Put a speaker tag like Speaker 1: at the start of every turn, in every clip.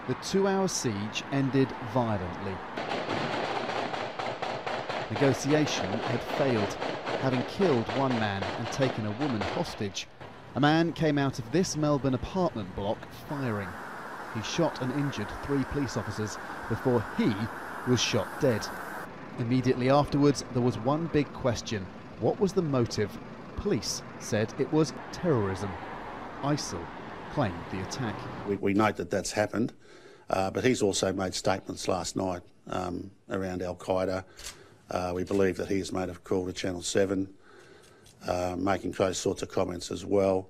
Speaker 1: the 2-hour siege ended violently. Negotiation had failed, having killed one man and taken a woman hostage. A man came out of this Melbourne apartment block firing. He shot and injured 3 police officers before he was shot dead. Immediately afterwards, there was one big question. What was the motive? Police said it was terrorism. ISIL claimed the attack.
Speaker 2: We note that that's happened, but he's also made statements last night around Al Qaeda. We believe that he has made a call to Channel 7, making those sorts of comments as well.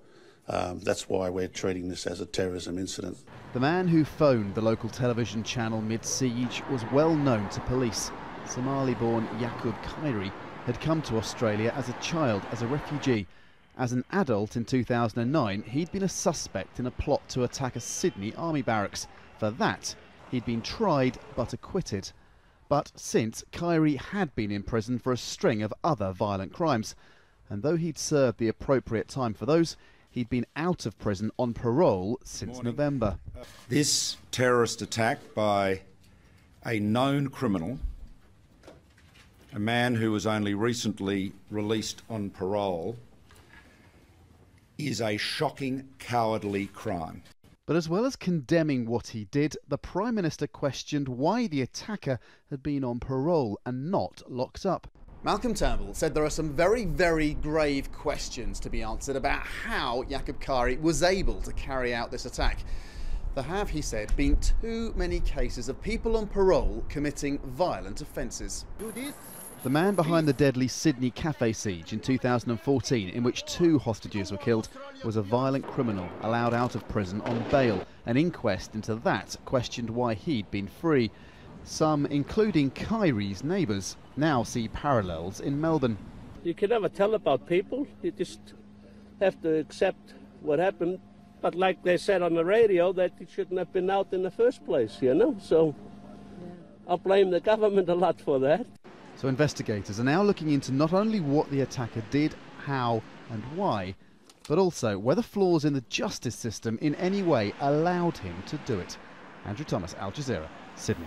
Speaker 2: That's why we're treating this as a terrorism incident.
Speaker 1: The man who phoned the local television channel mid-siege was well known to police. Somali-born Yacqub Khayre had come to Australia as a child, as a refugee. As an adult in 2009, he'd been a suspect in a plot to attack a Sydney army barracks. For that, he'd been tried but acquitted. But since, Khayre had been in prison for a string of other violent crimes. And though he'd served the appropriate time for those, he'd been out of prison on parole since November.
Speaker 3: This terrorist attack by a known criminal, a man who was only recently released on parole, is a shocking, cowardly crime.
Speaker 1: But as well as condemning what he did, the Prime Minister questioned why the attacker had been on parole and not locked up. Malcolm Turnbull said there are some very, very grave questions to be answered about how Yacqub Khayre was able to carry out this attack. There have, he said, been too many cases of people on parole committing violent offences. The man behind the deadly Sydney cafe siege in 2014, in which 2 hostages were killed, was a violent criminal allowed out of prison on bail. An inquest into that questioned why he'd been free. Some, including Khayre's neighbours, now see parallels in Melbourne.
Speaker 4: You can never tell about people, you just have to accept what happened. But like they said on the radio, that it shouldn't have been out in the first place, you know, so I'll blame the government a lot for that.
Speaker 1: So investigators are now looking into not only what the attacker did, how and why, but also whether flaws in the justice system in any way allowed him to do it. Andrew Thomas, Al Jazeera, Sydney.